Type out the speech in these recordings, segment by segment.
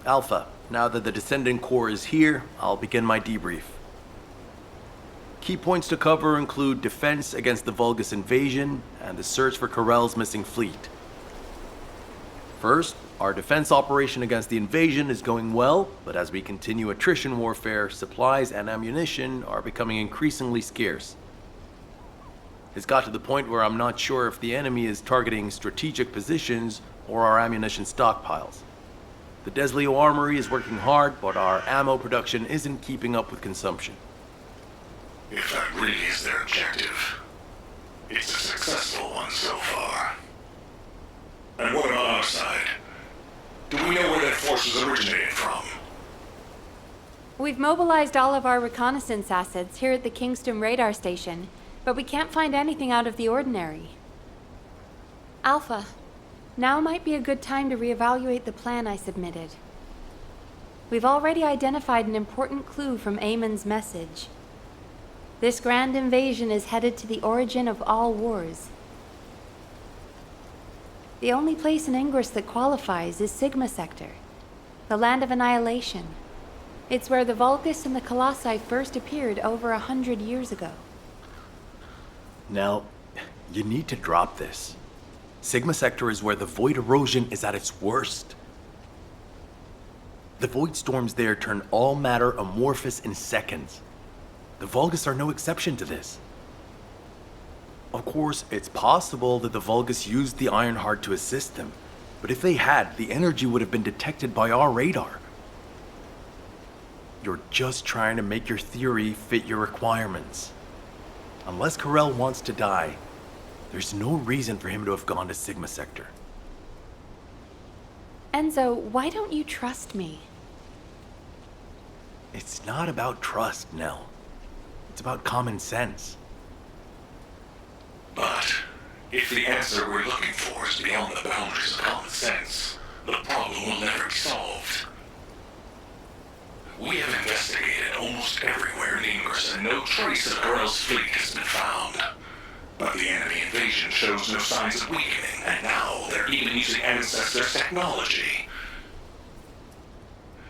Alpha, now that the Descendant core is here, I'll begin my debrief. Key points to cover include defense against the Vulgus invasion and the search for Corell's missing fleet. First, our defense operation against the invasion is going well, but as we continue attrition warfare, supplies and ammunition are becoming increasingly scarce. It's got to the point where I'm not sure if the enemy is targeting strategic positions or our ammunition stockpiles. The Desleo Armory is working hard, but our ammo production isn't keeping up with consumption. If that really is their objective, it's a successful one so far. And what about our side? Do we know where that force was originated from? We've mobilized all of our reconnaissance assets here at the Kingston radar station, but we can't find anything out of the ordinary. Alpha, now might be a good time to reevaluate the plan I submitted. We've already identified an important clue from Amon's message. This grand invasion is headed to the origin of all wars. The only place in Ingress that qualifies is Sigma Sector, the land of annihilation. It's where the Vulgus and the Colossi first appeared over 100 years ago. Now, you need to drop this. Sigma Sector is where the void erosion is at its worst. The void storms there turn all matter amorphous in seconds. The Vulgus are no exception to this. Of course, it's possible that the Vulgus used the Ironheart to assist them, but if they had, the energy would have been detected by our radar. You're just trying to make your theory fit your requirements. Unless Corell wants to die, there's no reason for him to have gone to Sigma Sector. Enzo, why don't you trust me? It's not about trust, Nell. It's about common sense. But if the answer we're looking for is beyond the boundaries of common sense, the problem will never be solved. We have investigated almost everywhere in Ingress, and no trace of Corell's fleet has been found. But the enemy invasion shows no signs of weakening, and now they're even using Ancestors' technology.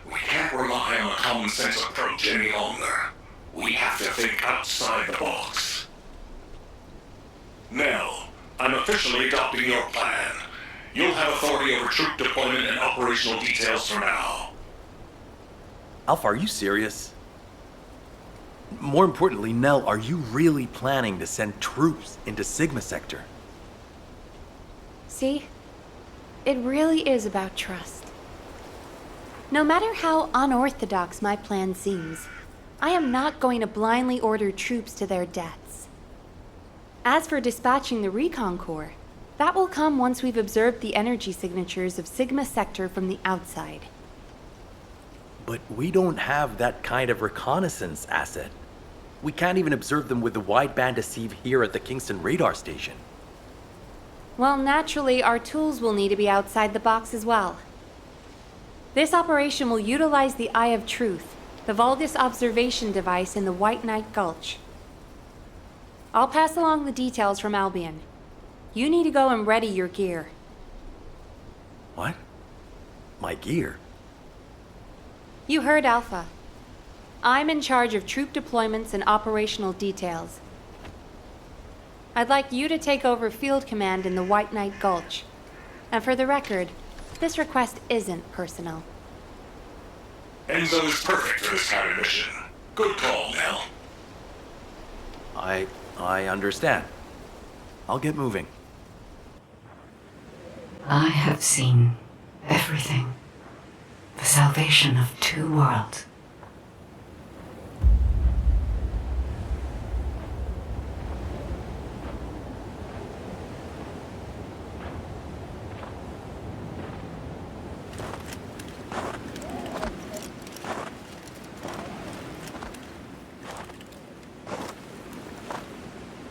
We can't rely on a common sense approach any longer. We have to think outside the box. Nell, I'm officially adopting your plan. You'll have authority over troop deployment and operational details for now. Alpha, are you serious? More importantly, Nell, are you really planning to send troops into Sigma Sector? See? It really is about trust. No matter how unorthodox my plan seems, I am not going to blindly order troops to their deaths. As for dispatching the Recon Corps, that will come once we've observed the energy signatures of Sigma Sector from the outside. But we don't have that kind of reconnaissance asset. We can't even observe them with the wideband deceive here at the Kingston radar station. Well, naturally, our tools will need to be outside the box as well. This operation will utilize the Eye of Truth, the Vulgus observation device in the White Knight Gulch. I'll pass along the details from Albion. You need to go and ready your gear. What? My gear? You heard Alpha. I'm in charge of troop deployments and operational details. I'd like you to take over field command in the White Knight Gulch. And for the record, this request isn't personal. Enzo is perfect for this kind of mission. Good call, Nell. I understand. I'll get moving. I have seen everything. The salvation of two worlds.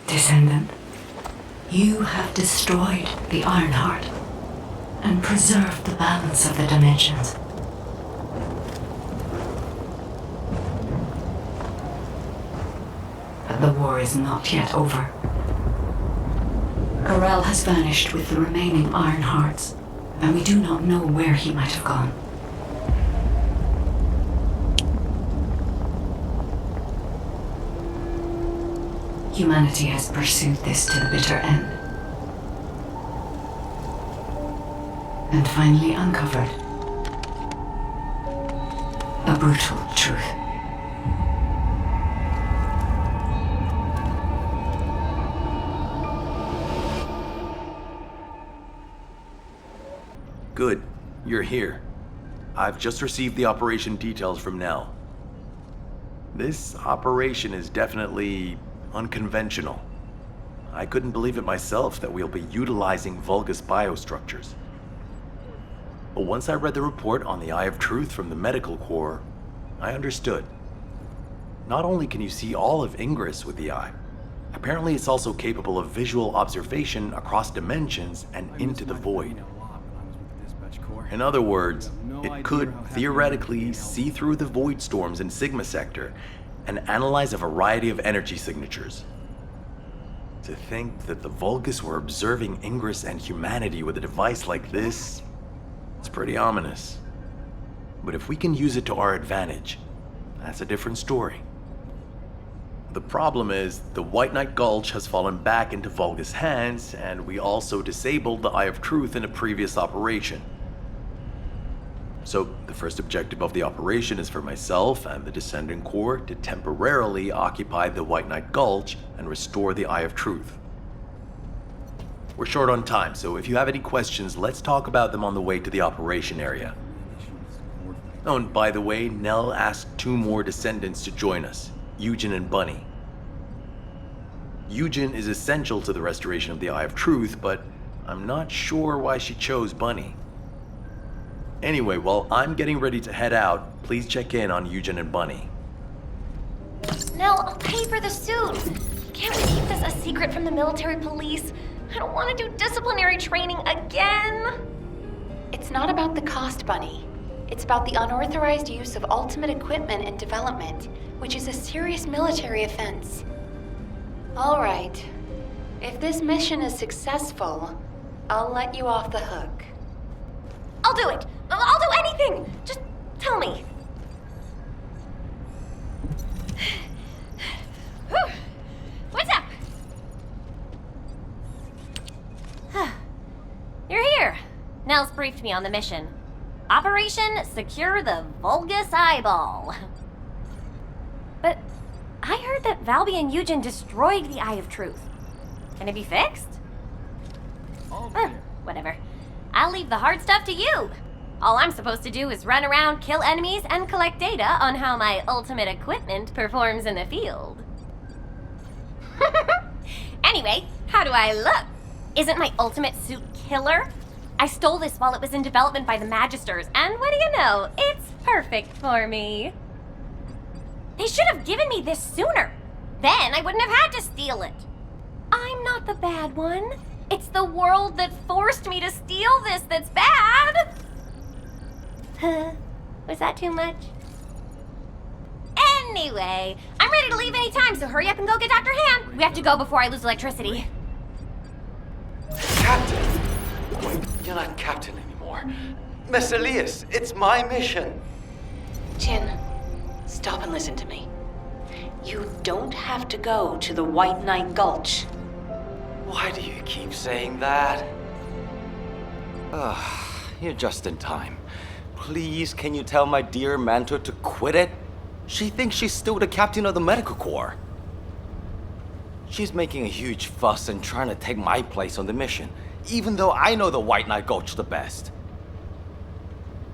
Descendant, you have destroyed the Ironheart and preserved the balance of the dimensions. But the war is not yet over. Corell has vanished with the remaining Ironhearts, and we do not know where he might have gone. Humanity has pursued this to the bitter end. And finally uncovered a brutal truth. Good, you're here. I've just received the operation details from Nell. This operation is definitely unconventional. I couldn't believe it myself that we'll be utilizing Vulgus biostructures. But once I read the report on the Eye of Truth from the Medical Corps, I understood. Not only can you see all of Ingress with the eye, apparently it's also capable of visual observation across dimensions and into the void. In other words, it could theoretically see through the void storms in Sigma Sector and analyze a variety of energy signatures. To think that the Vulgus were observing Ingress and humanity with a device like this, it's pretty ominous. But if we can use it to our advantage, that's a different story. The problem is, the White Knight Gulch has fallen back into Vulgus hands, and we also disabled the Eye of Truth in a previous operation. So, the first objective of the operation is for myself and the Descendant Corps to temporarily occupy the White Knight Gulch and restore the Eye of Truth. We're short on time, so if you have any questions, let's talk about them on the way to the operation area. Oh, and by the way, Nell asked 2 more Descendants to join us, Yujin and Bunny. Yujin is essential to the restoration of the Eye of Truth, but I'm not sure why she chose Bunny. Anyway, while I'm getting ready to head out, please check in on Yujin and Bunny. Nell, I'll pay for the suit. Can't we keep this a secret from the military police? I don't want to do disciplinary training again. It's not about the cost, Bunny. It's about the unauthorized use of ultimate equipment and development, which is a serious military offense. All right. If this mission is successful, I'll let you off the hook. I'll do it. I'll do anything. Just tell me. What's up? You're here. Nell's briefed me on the mission. Operation Secure the Vulgus Eyeball. But I heard that Valby and Yujin destroyed the Eye of Truth. Can it be fixed? Whatever. I'll leave the hard stuff to you. All I'm supposed to do is run around, kill enemies, and collect data on how my ultimate equipment performs in the field. Anyway, how do I look? Isn't my ultimate suit killer? I stole this while it was in development by the Magisters, and what do you know? It's perfect for me. They should have given me this sooner. Then I wouldn't have had to steal it. I'm not the bad one. It's the world that forced me to steal this that's bad. Was that too much? Anyway, I'm ready to leave any time, so hurry up and go get Dr. Han. We have to go before I lose electricity. Captain! Wait, you're not captain anymore. Miss Elias, it's my mission. Jin, stop and listen to me. You don't have to go to the White Knight Gulch. Why do you keep saying that? You're just in time. Please, can you tell my dear mentor to quit it? She thinks she's still the captain of the Medical Corps. She's making a huge fuss and trying to take my place on the mission, even though I know the White Knight Gulch the best.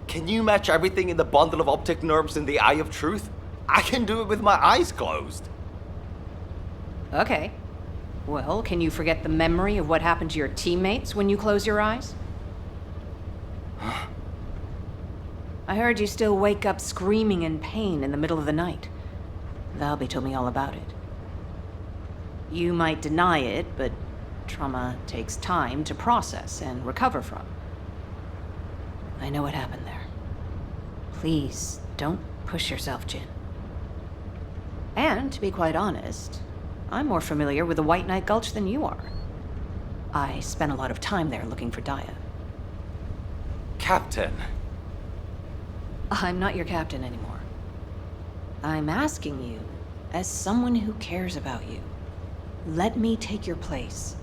Can you match everything in the bundle of optic nerves in the Eye of Truth? I can do it with my eyes closed. Okay. Well, can you forget the memory of what happened to your teammates when you close your eyes? Huh? I heard you still wake up screaming in pain in the middle of the night. Valby told me all about it. You might deny it, but trauma takes time to process and recover from. I know what happened there. Please, don't push yourself, Jin. And, to be quite honest, I'm more familiar with the White Knight Gulch than you are. I spent a lot of time there looking for Daya. Captain. I'm not your captain anymore. I'm asking you, as someone who cares about you, Let me take your place.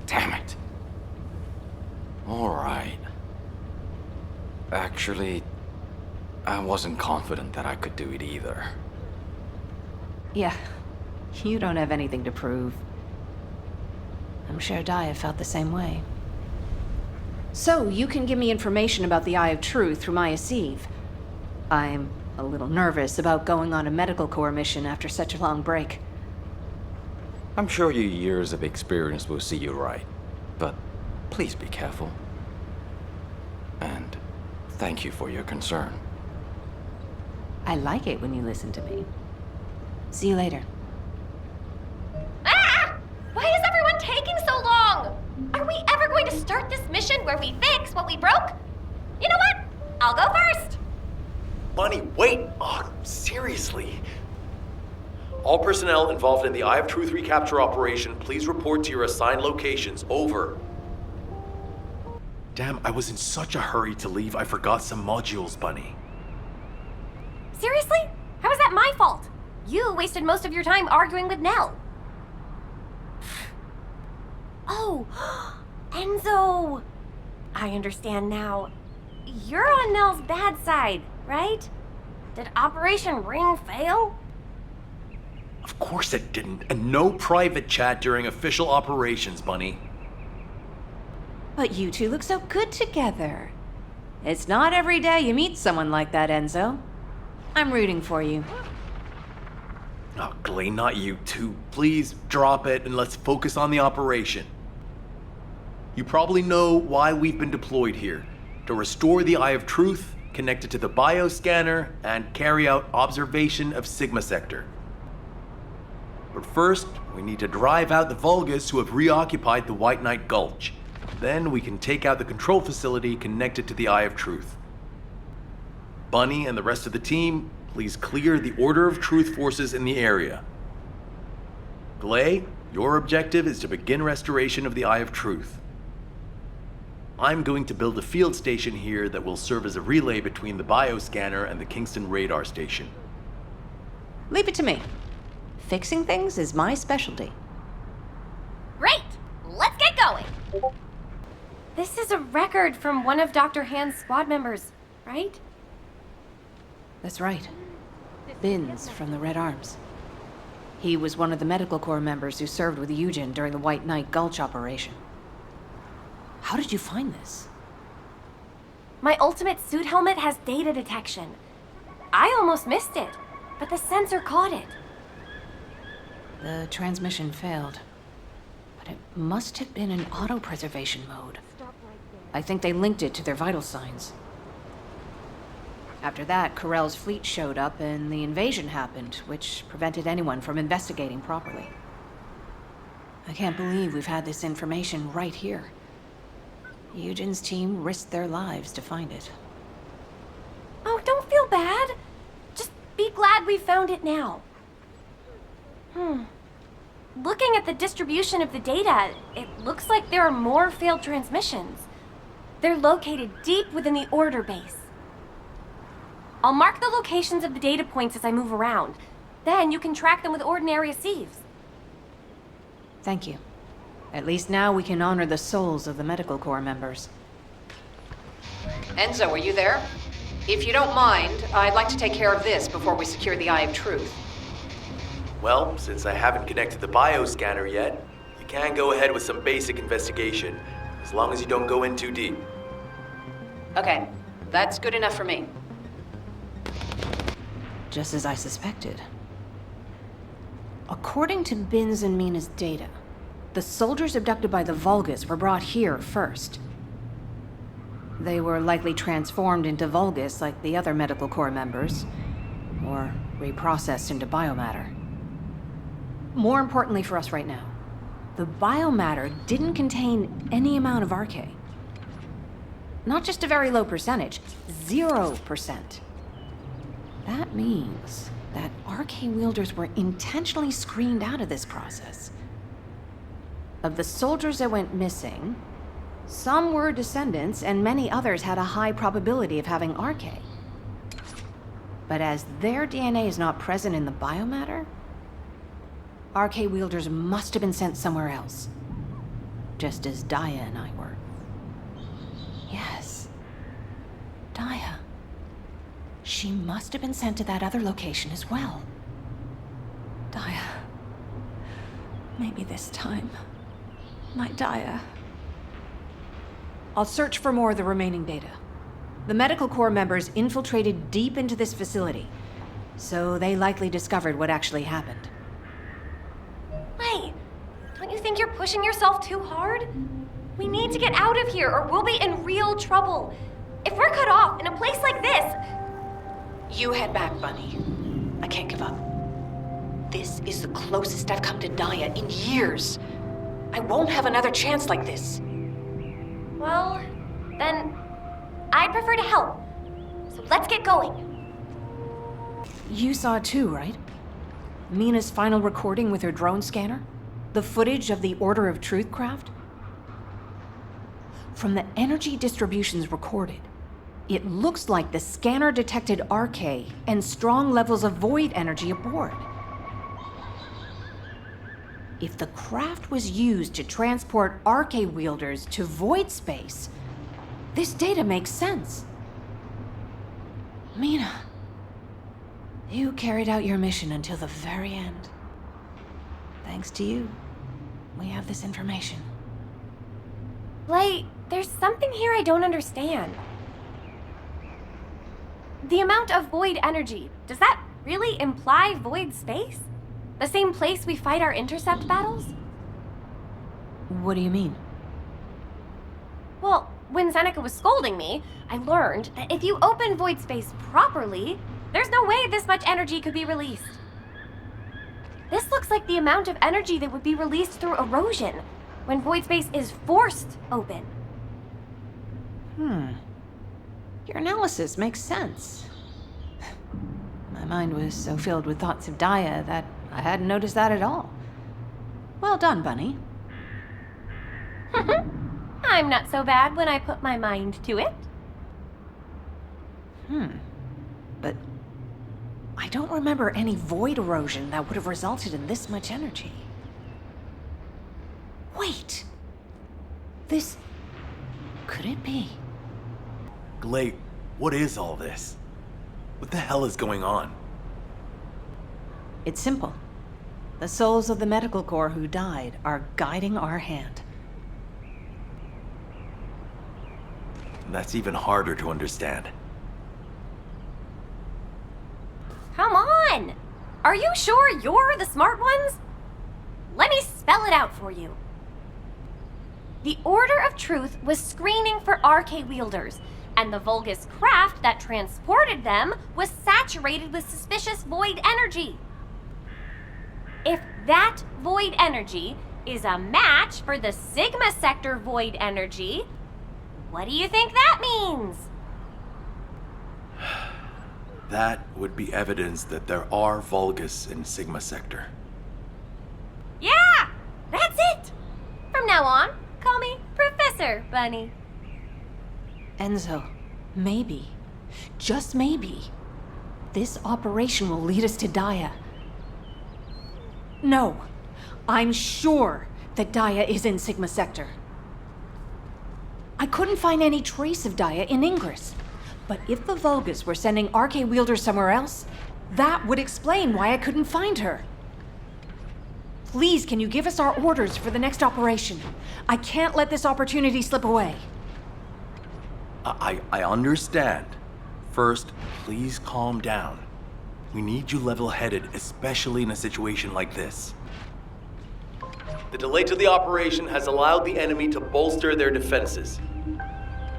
Damn it. All right. Actually, I wasn't confident that I could do it either. Yeah, you don't have anything to prove. I'm sure Daya felt the same way. So, you can give me information about the Eye of Truth through Maya Sieve. I'm a little nervous about going on a medical corps mission after such a long break. I'm sure your years of experience will see you right, but please be careful. And thank you for your concern. I like it when you listen to me. See you later. Ah! Why is everyone taking so long? Are we ever going to start this mission where we fix what we broke? You know what? I'll go first. Bunny, wait! Oh, seriously? All personnel involved in the Eye of Truth recapture operation, please report to your assigned locations. Over. Damn, I was in such a hurry to leave, I forgot some modules, Bunny. Seriously? How is that my fault? You wasted most of your time arguing with Nell. Oh, Enzo! I understand now. You're on Nell's bad side, right? Did Operation Ring fail? Of course it didn't, and no private chat during official operations, Bunny. But you two look so good together. It's not every day you meet someone like that, Enzo. I'm rooting for you. Oh, Glay, not you too. Please drop it and let's focus on the operation. You probably know why we've been deployed here. To restore the Eye of Truth, connect it to the bioscanner, and carry out observation of Sigma Sector. But first, we need to drive out the Vulgus who have reoccupied the White Knight Gulch. Then we can take out the control facility connected to the Eye of Truth. Bunny and the rest of the team, please clear the Order of Truth forces in the area. Glay, your objective is to begin restoration of the Eye of Truth. I'm going to build a field station here that will serve as a relay between the bioscanner and the Kingston radar station. Leave it to me. Fixing things is my specialty. Great! Let's get going! This is a record from one of Dr. Hand's squad members, right? That's right. Binns from the Red Arms. He was one of the medical corps members who served with Yujin during the White Knight Gulch operation. How did you find this? My ultimate suit helmet has data detection. I almost missed it, but the sensor caught it. The transmission failed, but it must have been in auto-preservation mode. I think they linked it to their vital signs. After that, Corell's fleet showed up and the invasion happened, which prevented anyone from investigating properly. I can't believe we've had this information right here. Eugen's team risked their lives to find it. Oh, don't feel bad. Just be glad we found it now. Looking at the distribution of the data, it looks like there are more failed transmissions. They're located deep within the Order base. I'll mark the locations of the data points as I move around. Then you can track them with ordinary sieves. Thank you. At least now we can honor the souls of the medical corps members. Enzo, are you there? If you don't mind, I'd like to take care of this before we secure the Eye of Truth. Well, since I haven't connected the bioscanner yet, you can go ahead with some basic investigation, as long as you don't go in too deep. Okay, that's good enough for me. Just as I suspected. According to Binns and Mina's data, the soldiers abducted by the Vulgus were brought here first. They were likely transformed into Vulgus like the other medical corps members, or reprocessed into biomatter. More importantly for us right now, the biomatter didn't contain any amount of RK. Not just a very low percentage, 0%. That means that RK wielders were intentionally screened out of this process. Of the soldiers that went missing, some were descendants and many others had a high probability of having RK. But as their DNA is not present in the biomatter, RK wielders must have been sent somewhere else. Just as Daya and I were. Yes. Daya. She must have been sent to that other location as well. Daya. Maybe this time. My Daya. I'll search for more of the remaining data. The Medical Corps members infiltrated deep into this facility, so they likely discovered what actually happened. Wait, don't you think you're pushing yourself too hard? We need to get out of here or we'll be in real trouble. If we're cut off in a place like this... You head back, Bunny. I can't give up. This is the closest I've come to Daya in years. I won't have another chance like this. Well, then I'd prefer to help. So let's get going. You saw too, right? Mina's final recording with her drone scanner? The footage of the Order of Truth craft? From the energy distributions recorded, it looks like the scanner detected RK and strong levels of void energy aboard. If the craft was used to transport RK wielders to void space, this data makes sense. Mina, you carried out your mission until the very end. Thanks to you, we have this information. Like, there's something here I don't understand. The amount of void energy, does that really imply void space? The same place we fight our intercept battles? What do you mean? Well, when Seneca was scolding me, I learned that if you open void space properly, there's no way this much energy could be released. This looks like the amount of energy that would be released through erosion when void space is forced open. Your analysis makes sense. My mind was so filled with thoughts of Daya that I hadn't noticed that at all. Well done, Bunny. I'm not so bad when I put my mind to it. But I don't remember any void erosion that would have resulted in this much energy. Wait! This... could it be? Glade, what is all this? What the hell is going on? It's simple. The souls of the Medical Corps who died are guiding our hand. That's even harder to understand. Come on! Are you sure you're the smart ones? Let me spell it out for you. The Order of Truth was screening for RK wielders, and the Vulgus craft that transported them was saturated with suspicious void energy. If that void energy is a match for the Sigma sector void energy, what do you think that means? That would be evidence that there are Vulgus in Sigma Sector. Yeah! That's it! From now on, call me Professor Bunny. Enzo, maybe, just maybe, this operation will lead us to Daya. No, I'm sure that Daya is in Sigma Sector. I couldn't find any trace of Daya in Ingress. But if the Vulgus were sending RK wielders somewhere else, that would explain why I couldn't find her. Please, can you give us our orders for the next operation? I can't let this opportunity slip away. I understand. First, please calm down. We need you level-headed, especially in a situation like this. The delay to the operation has allowed the enemy to bolster their defenses.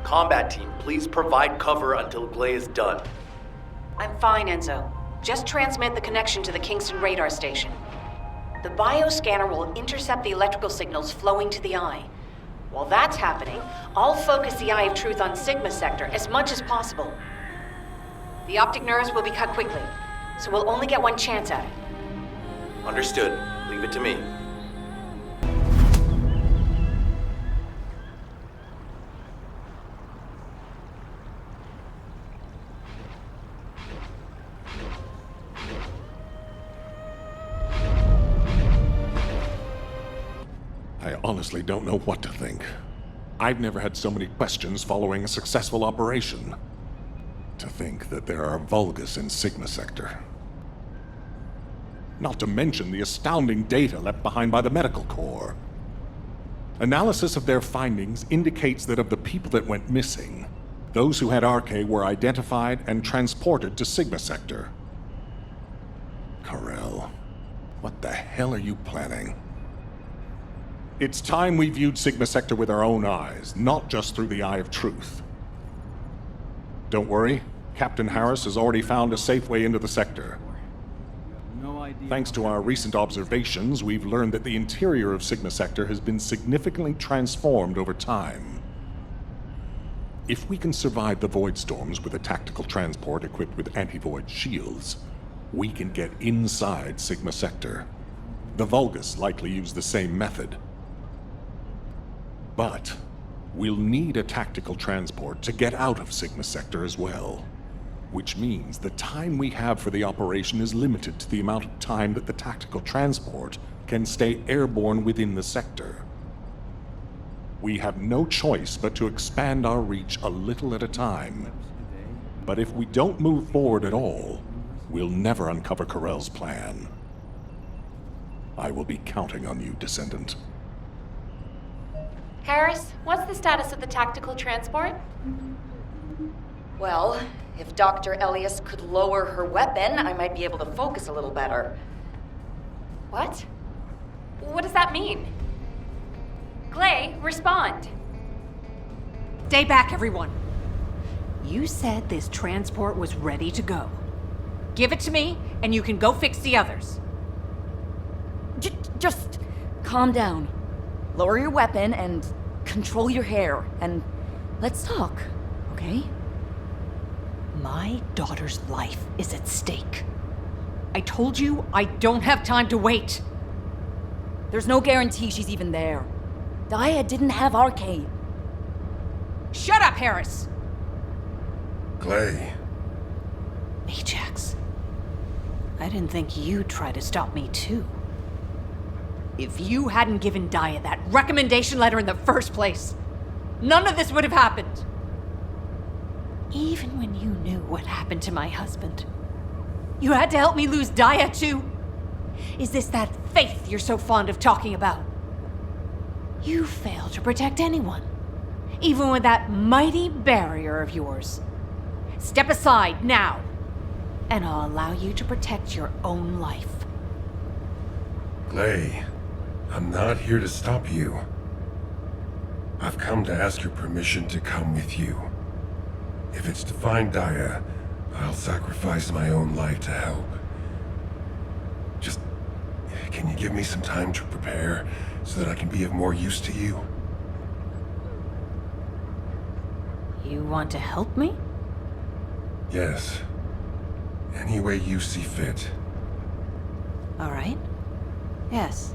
Combat team, please provide cover until Glay is done. I'm fine, Enzo. Just transmit the connection to the Kingston radar station. The bioscanner will intercept the electrical signals flowing to the eye. While that's happening, I'll focus the Eye of Truth on Sigma Sector as much as possible. The optic nerves will be cut quickly, so we'll only get one chance at it. Understood. Leave it to me. honestly don't know what to think. I've never had so many questions following a successful operation. To think that there are Vulgus in Sigma Sector. Not to mention the astounding data left behind by the Medical Corps. Analysis of their findings indicates that of the people that went missing, those who had RK were identified and transported to Sigma Sector. Karel, what the hell are you planning? It's time we viewed Sigma Sector with our own eyes, not just through the eye of truth. Don't worry, Captain Harris has already found a safe way into the sector. Thanks to our recent observations, we've learned that the interior of Sigma Sector has been significantly transformed over time. If we can survive the void storms with a tactical transport equipped with anti-void shields, we can get inside Sigma Sector. The Vulgus likely use the same method. But we'll need a tactical transport to get out of Sigma Sector as well. Which means the time we have for the operation is limited to the amount of time that the tactical transport can stay airborne within the sector. We have no choice but to expand our reach a little at a time. But if we don't move forward at all, we'll never uncover Karel's plan. I will be counting on you, Descendant. Harris, what's the status of the tactical transport? Well, if Dr. Elias could lower her weapon, I might be able to focus a little better. What? What does that mean? Glay, respond. Stay back, everyone. You said this transport was ready to go. Give it to me, and you can go fix the others. Just calm down. Lower your weapon and control your hair, and let's talk, okay? My daughter's life is at stake. I told you I don't have time to wait. There's no guarantee she's even there. Daya didn't have RK. Shut up, Harris! Glay. Ajax. I didn't think you'd try to stop me, too. If you hadn't given Daya that recommendation letter in the first place, none of this would have happened. Even when you knew what happened to my husband, you had to help me lose Daya, too. Is this that faith you're so fond of talking about? You fail to protect anyone, even with that mighty barrier of yours. Step aside now, and I'll allow you to protect your own life. Glay, I'm not here to stop you. I've come to ask your permission to come with you. If it's to find Daya, I'll sacrifice my own life to help. Just, can you give me some time to prepare so that I can be of more use to you? You want to help me? Yes. Any way you see fit. All right. Yes.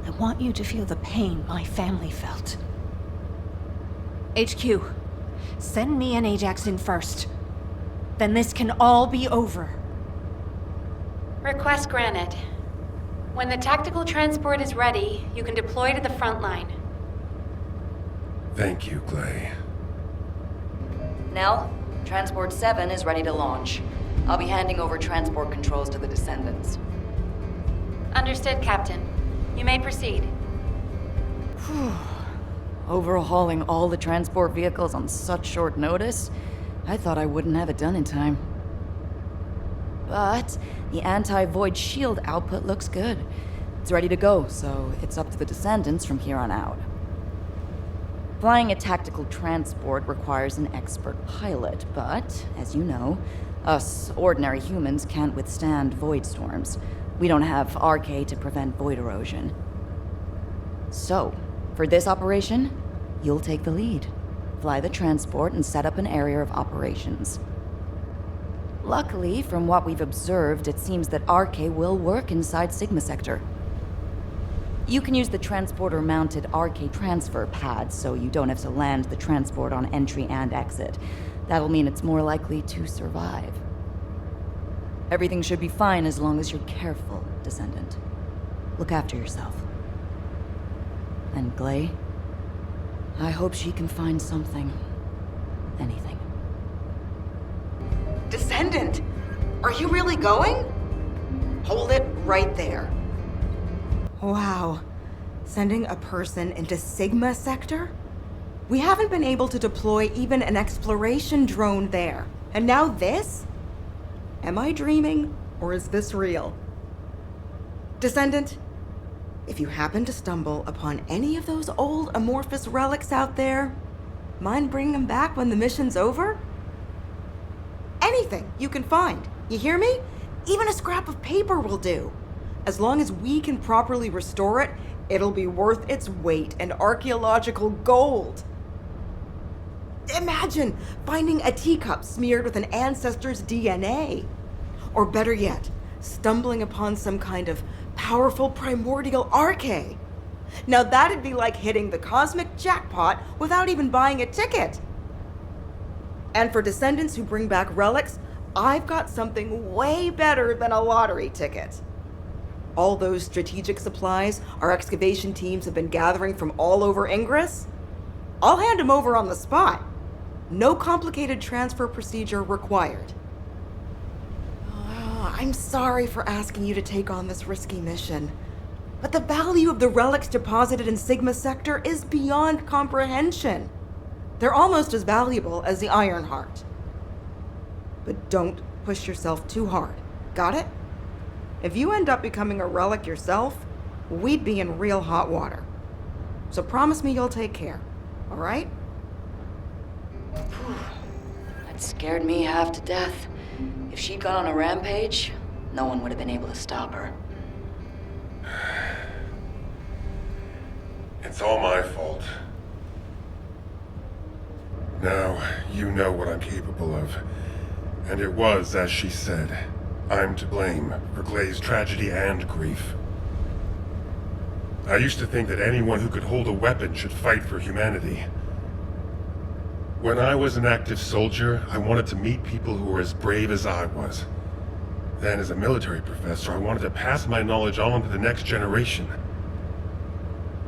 I want you to feel the pain my family felt. HQ, send me and Ajax in first. Then this can all be over. Request granted. When the tactical transport is ready, you can deploy to the front line. Thank you, Glay. Nell, Transport 7 is ready to launch. I'll be handing over transport controls to the Descendants. Understood, Captain. You may proceed. Overhauling all the transport vehicles on such short notice? I thought I wouldn't have it done in time. But the anti-void shield output looks good. It's ready to go, so it's up to the Descendants from here on out. Flying a tactical transport requires an expert pilot, but, as you know, us ordinary humans can't withstand void storms. We don't have RK to prevent void erosion. So, for this operation, you'll take the lead. Fly the transport and set up an area of operations. Luckily, from what we've observed, it seems that RK will work inside Sigma Sector. You can use the transporter-mounted RK transfer pad, so you don't have to land the transport on entry and exit. That'll mean it's more likely to survive. Everything should be fine as long as you're careful, Descendant. Look after yourself. And Glay? I hope she can find something. Anything. Descendant! Are you really going? Hold it right there. Wow. Sending a person into Sigma Sector? We haven't been able to deploy even an exploration drone there. And now this? Am I dreaming, or is this real? Descendant, if you happen to stumble upon any of those old amorphous relics out there, mind bringing them back when the mission's over? Anything you can find, you hear me? Even a scrap of paper will do. As long as we can properly restore it, it'll be worth its weight in archaeological gold. Imagine finding a teacup smeared with an ancestor's DNA. Or better yet, stumbling upon some kind of powerful primordial arche. Now that'd be like hitting the cosmic jackpot without even buying a ticket. And for descendants who bring back relics, I've got something way better than a lottery ticket. All those strategic supplies our excavation teams have been gathering from all over Ingress, I'll hand them over on the spot. No complicated transfer procedure required. I'm sorry for asking you to take on this risky mission, but the value of the relics deposited in Sigma Sector is beyond comprehension. They're almost as valuable as the Iron Heart. But don't push yourself too hard, got it? If you end up becoming a relic yourself, we'd be in real hot water. So promise me you'll take care, all right? That scared me half to death. If she'd gone on a rampage, no one would have been able to stop her. It's all my fault. Now, you know what I'm capable of. And it was, as she said, I'm to blame for Glay's tragedy and grief. I used to think that anyone who could hold a weapon should fight for humanity. When I was an active soldier, I wanted to meet people who were as brave as I was. Then, as a military professor, I wanted to pass my knowledge on to the next generation.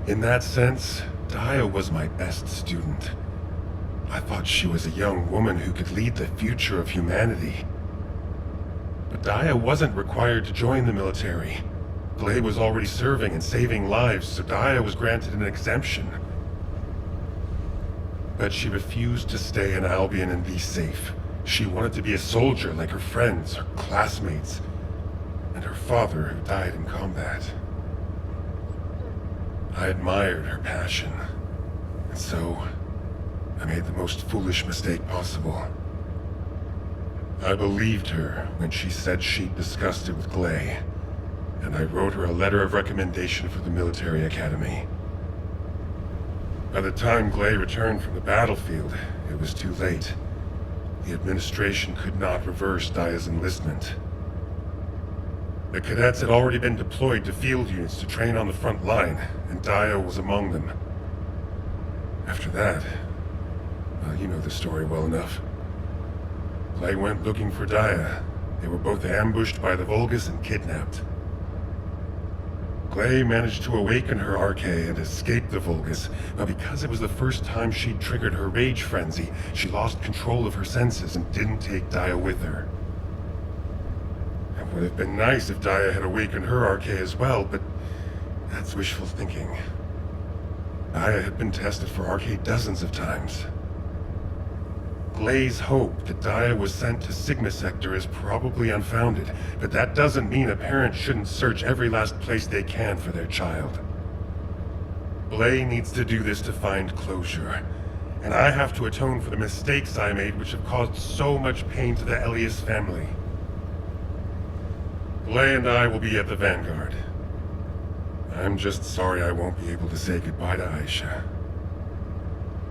In that sense, Daya was my best student. I thought she was a young woman who could lead the future of humanity. But Daya wasn't required to join the military. Glay was already serving and saving lives, so Daya was granted an exemption. But she refused to stay in Albion and be safe. She wanted to be a soldier like her friends, her classmates, and her father who died in combat. I admired her passion, and so I made the most foolish mistake possible. I believed her when she said she'd discussed it with Glay, and I wrote her a letter of recommendation for the military academy. By the time Glay returned from the battlefield, it was too late. The administration could not reverse Daya's enlistment. The cadets had already been deployed to field units to train on the front line, and Daya was among them. After that, well, you know the story well enough. Glay went looking for Daya. They were both ambushed by the Vulgus and kidnapped. Glay managed to awaken her arche and escape the Vulgus, but because it was the first time she'd triggered her rage frenzy, she lost control of her senses and didn't take Daya with her. It would have been nice if Daya had awakened her arche as well, but that's wishful thinking. Daya had been tested for arche dozens of times. Glay's hope that Daya was sent to Sigma Sector is probably unfounded, but that doesn't mean a parent shouldn't search every last place they can for their child. Glay needs to do this to find closure, and I have to atone for the mistakes I made which have caused so much pain to the Elias family. Glay and I will be at the Vanguard. I'm just sorry I won't be able to say goodbye to Aisha.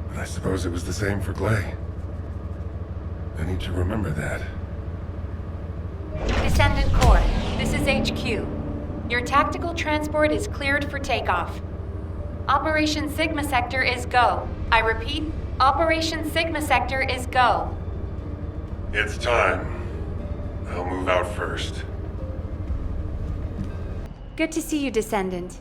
But I suppose it was the same for Glay. I need to remember that. Descendant Corps, this is HQ. Your tactical transport is cleared for takeoff. Operation Sigma Sector is go. I repeat, Operation Sigma Sector is go. It's time. I'll move out first. Good to see you, Descendant.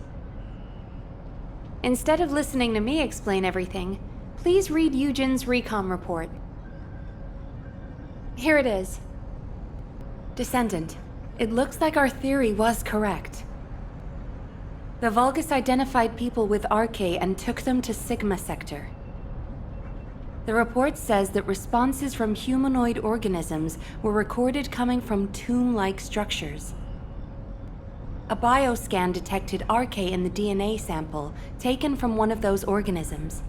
Instead of listening to me explain everything, please read Eugen's recon report. Here it is. Descendant, it looks like our theory was correct. The Vulgus identified people with RK and took them to Sigma Sector. The report says that responses from humanoid organisms were recorded coming from tomb-like structures. A bioscan detected RK in the DNA sample taken from one of those organisms.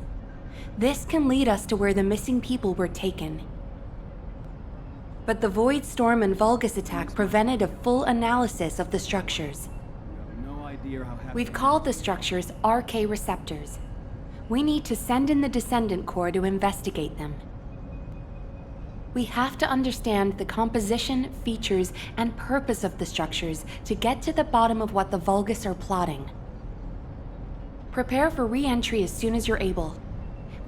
This can lead us to where the missing people were taken. But the Void Storm and Vulgus attack prevented a full analysis of the structures. We've called the structures RK receptors. We need to send in the Descendant Corps to investigate them. We have to understand the composition, features, and purpose of the structures to get to the bottom of what the Vulgus are plotting. Prepare for re-entry as soon as you're able.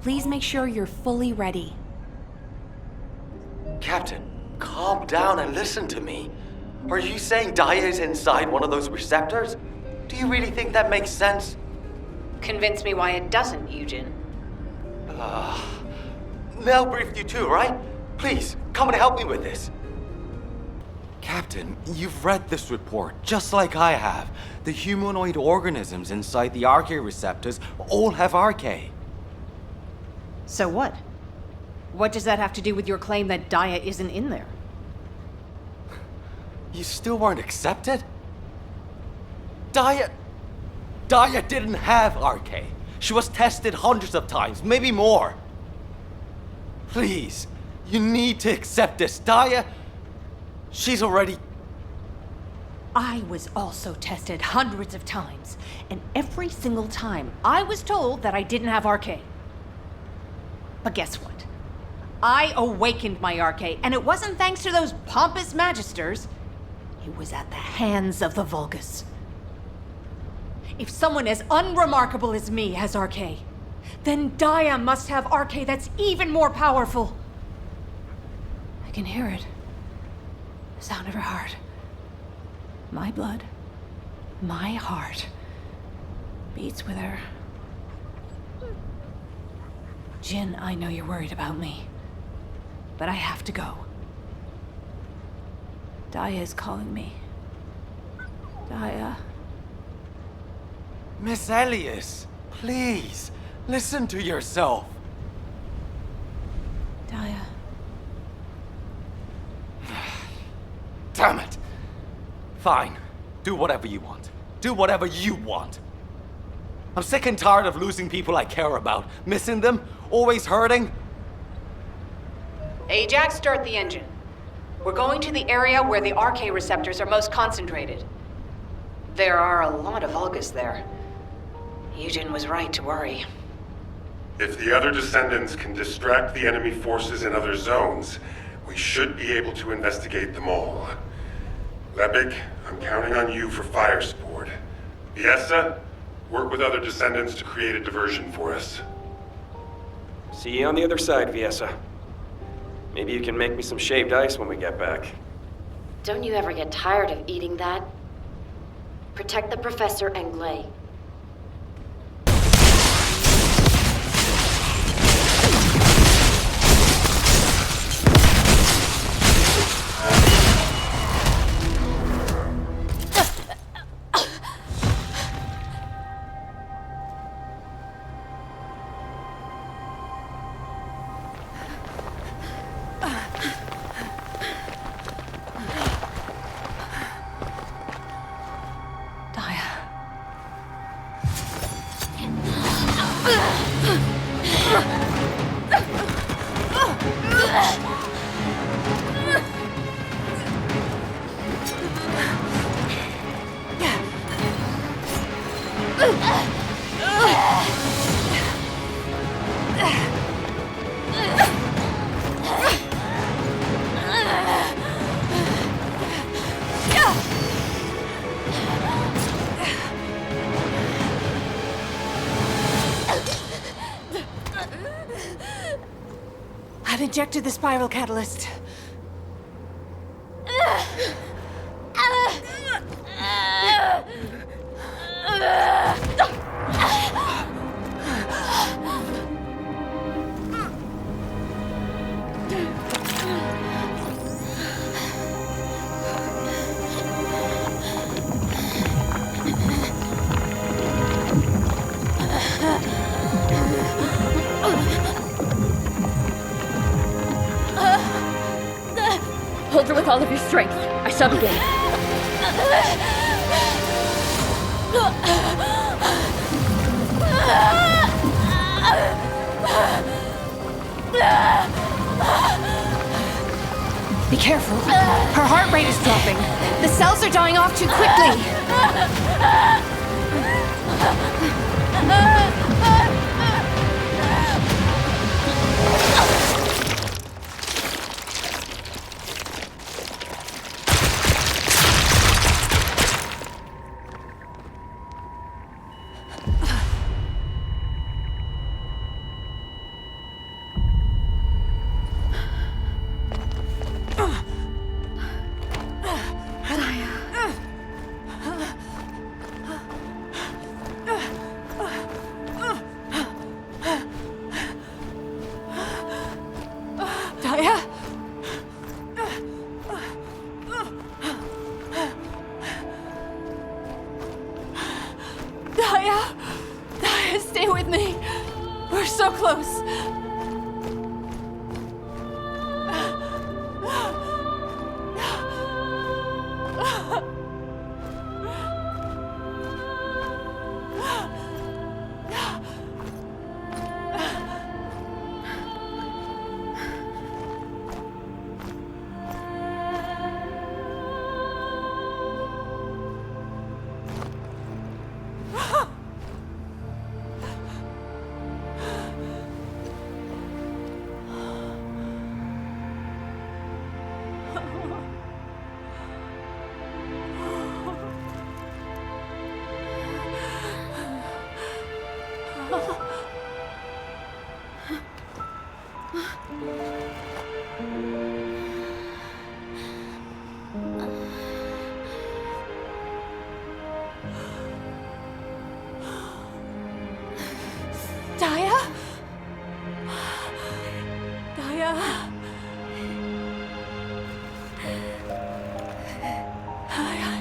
Please make sure you're fully ready. Captain, calm down and listen to me. Are you saying Daya is inside one of those receptors? Do you really think that makes sense? Convince me why it doesn't, Eugen. Mel briefed you too, right? Please, come and help me with this. Captain, you've read this report, just like I have. The humanoid organisms inside the RK receptors all have RK. So what? What does that have to do with your claim that Daya isn't in there? You still weren't accepted? Daya didn't have RK. She was tested hundreds of times, maybe more. Please, you need to accept this. Daya, she's already... I was also tested hundreds of times, and every single time I was told that I didn't have RK. But guess what? I awakened my RK, and it wasn't thanks to those pompous magisters. It was at the hands of the Vulgus. If someone as unremarkable as me has RK, then Daya must have RK that's even more powerful. I can hear it. The sound of her heart. My blood, my heart, beats with her. Jin, I know you're worried about me, but I have to go. Daya is calling me. Daya. Miss Elias, please, listen to yourself. Daya. Damn it. Fine. Do whatever you want. Do whatever you want. I'm sick and tired of losing people I care about, missing them, always hurting. Ajax, start the engine. We're going to the area where the RK receptors are most concentrated. There are a lot of Vulgus there. Eugen was right to worry. If the other Descendants can distract the enemy forces in other zones, we should be able to investigate them all. Lebig, I'm counting on you for fire support. Viesa, work with other Descendants to create a diversion for us. See you on the other side, Viesa. Maybe you can make me some shaved ice when we get back. Don't you ever get tired of eating that? Protect the Professor and Glay. I've injected the spiral catalyst. Hold her with all of your strength. I shall begin. Be careful. Her heart rate is dropping. The cells are dying off too quickly. Stay with me. We're so close.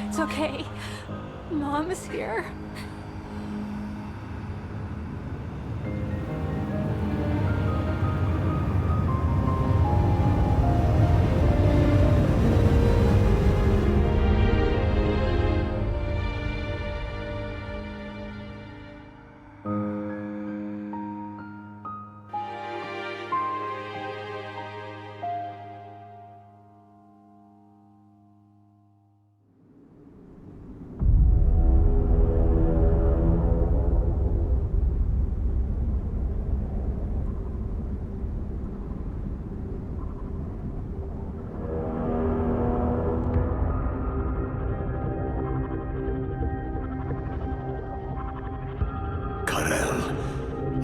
It's okay. Mom is here.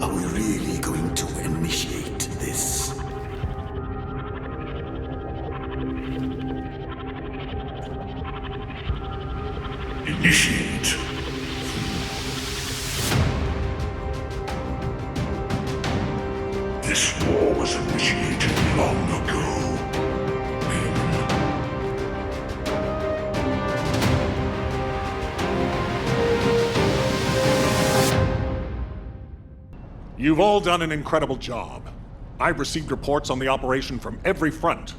Are we really going to initiate this? Initiate. This war was initiated long ago. You've all done an incredible job. I've received reports on the operation from every front.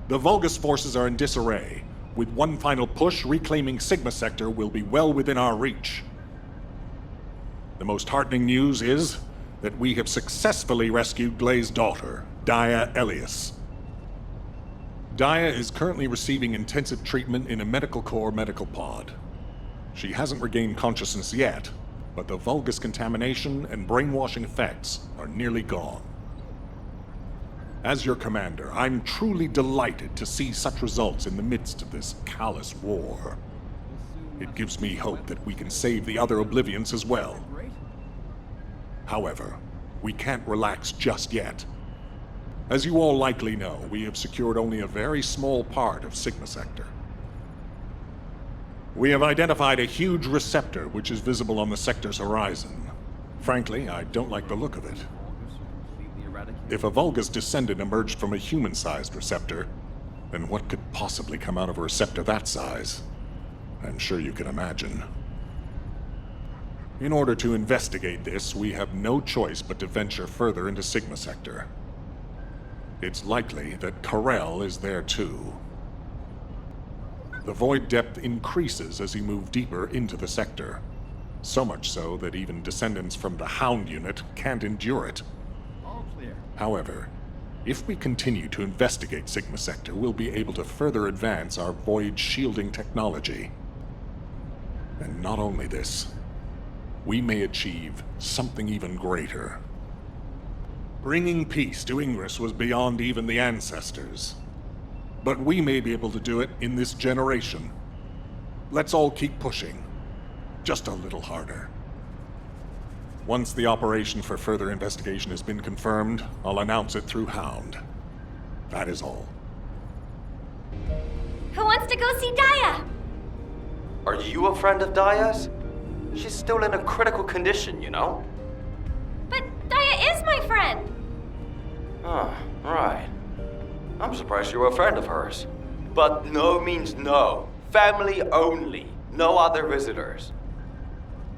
The Vulgus forces are in disarray. With one final push, reclaiming Sigma Sector will be well within our reach. The most heartening news is that we have successfully rescued Glay's daughter, Dia Elias. Dia is currently receiving intensive treatment in a Medical Corps medical pod. She hasn't regained consciousness yet, but the Vulgus contamination and brainwashing effects are nearly gone. As your commander, I'm truly delighted to see such results in the midst of this callous war. It gives me hope that we can save the other Oblivions as well. However, we can't relax just yet. As you all likely know, we have secured only a very small part of Sigma Sector. We have identified a huge receptor which is visible on the sector's horizon. Frankly, I don't like the look of it. If a Vulgus descendant emerged from a human-sized receptor, then what could possibly come out of a receptor that size? I'm sure you can imagine. In order to investigate this, we have no choice but to venture further into Sigma Sector. it's likely that Karel is there too. The void depth increases as you move deeper into the sector. So much so that even descendants from the Hound unit can't endure it. All clear. However, if we continue to investigate Sigma Sector, we'll be able to further advance our void shielding technology. And not only this, we may achieve something even greater. Bringing peace to Ingress was beyond even the ancestors. But we may be able to do it in this generation. Let's all keep pushing. Just a little harder. Once the operation for further investigation has been confirmed, I'll announce it through Hound. That is all. Who wants to go see Daya? Are you a friend of Daya's? She's still in a critical condition, you know? But Daya is my friend! Oh, right. I'm surprised you're a friend of hers. But no means no. Family only. No other visitors.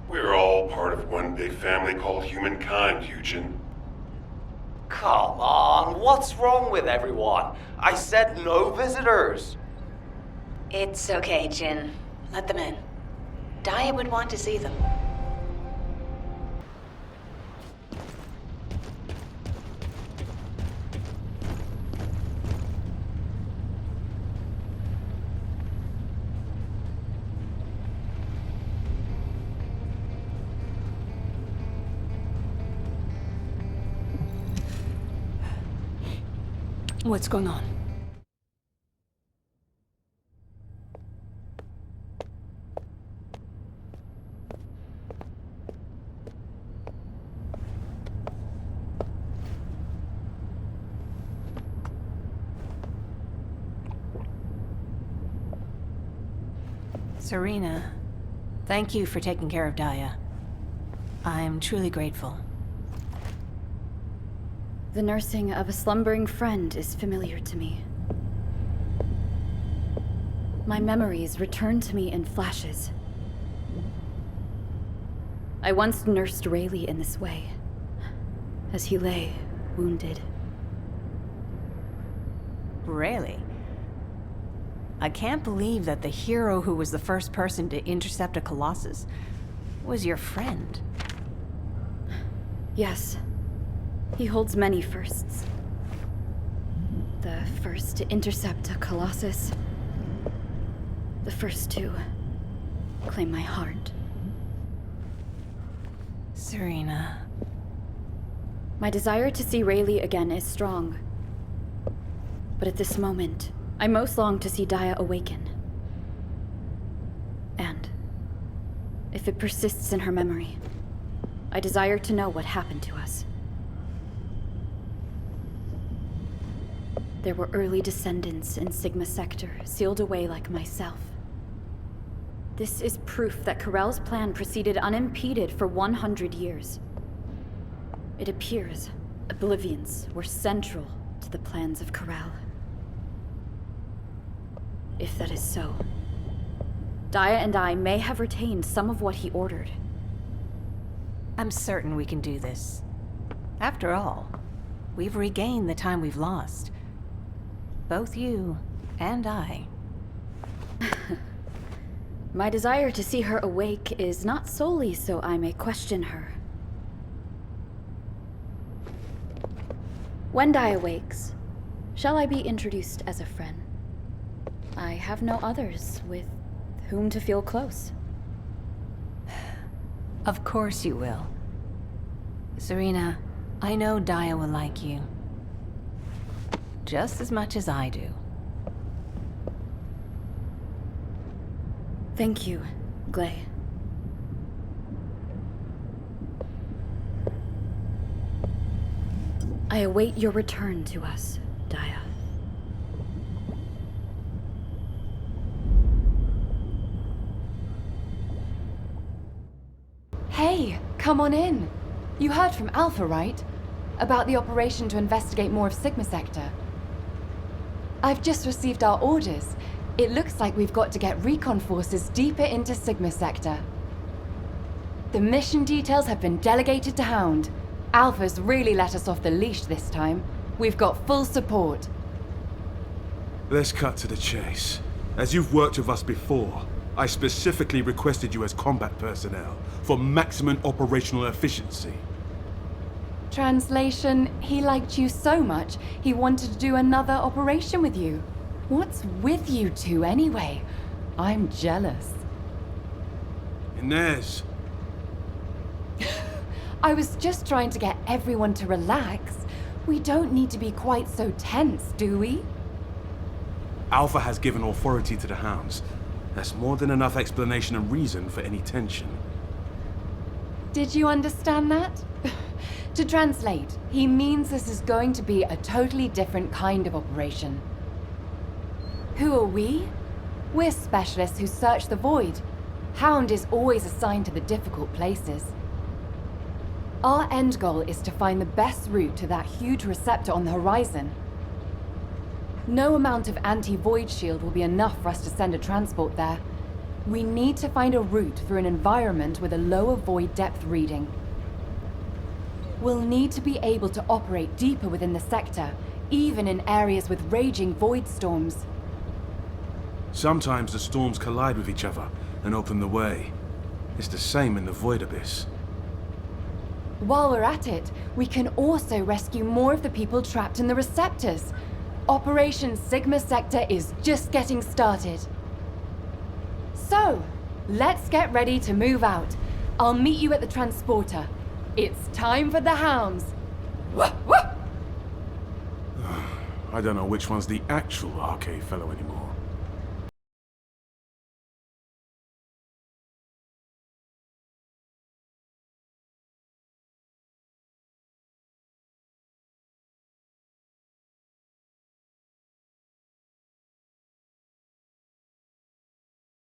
We're all part of one big family called humankind, Yujin. Come on, what's wrong with everyone? I said no visitors. It's okay, Jin. Let them in. Daya would want to see them. What's going on? Serena, thank you for taking care of Daya. I'm truly grateful. The nursing of a slumbering friend is familiar to me. My memories return to me in flashes. I once nursed Rayleigh in this way, as he lay, wounded. Rayleigh? I can't believe that the hero who was the first person to intercept a Colossus was your friend. Yes. He holds many firsts. The first to intercept a Colossus. The first to claim my heart. Serena. My desire to see Rayleigh again is strong. But at this moment, I most long to see Daya awaken. And if it persists in her memory, I desire to know what happened to us. There were early descendants in Sigma Sector, sealed away like myself. This is proof that Karel's plan proceeded unimpeded for 100 years. It appears Oblivions were central to the plans of Karel. If that is so, Daya and I may have retained some of what he ordered. I'm certain we can do this. After all, we've regained the time we've lost. Both you and I. My desire to see her awake is not solely so I may question her. When Daya wakes, shall I be introduced as a friend? I have no others with whom to feel close. Of course you will. Serena, I know Daya will like you. Just as much as I do. Thank you, Glay. I await your return to us, Daya. Hey, come on in. You heard from Alpha, right? About the operation to investigate more of Sigma Sector. I've just received our orders. It looks like we've got to get recon forces deeper into Sigma Sector. The mission details have been delegated to Hound. Alpha's really let us off the leash this time. We've got full support. Let's cut to the chase. As you've worked with us before, I specifically requested you as combat personnel for maximum operational efficiency. Translation, he liked you so much, he wanted to do another operation with you. What's with you two anyway? I'm jealous. Inez. I was just trying to get everyone to relax. We don't need to be quite so tense, do we? Alpha has given authority to the Hounds. That's more than enough explanation and reason for any tension. Did you understand that? To translate, he means this is going to be a totally different kind of operation. Who are we? We're specialists who search the void. Hound is always assigned to the difficult places. Our end goal is to find the best route to that huge receptor on the horizon. No amount of anti-void shield will be enough for us to send a transport there. We need to find a route through an environment with a lower void depth reading. We'll need to be able to operate deeper within the sector, even in areas with raging void storms. Sometimes the storms collide with each other and open the way. It's the same in the void abyss. While we're at it, we can also rescue more of the people trapped in the receptors. Operation Sigma Sector is just getting started. So, let's get ready to move out. I'll meet you at the transporter. It's time for the Hounds. I don't know which one's the actual RK fellow anymore.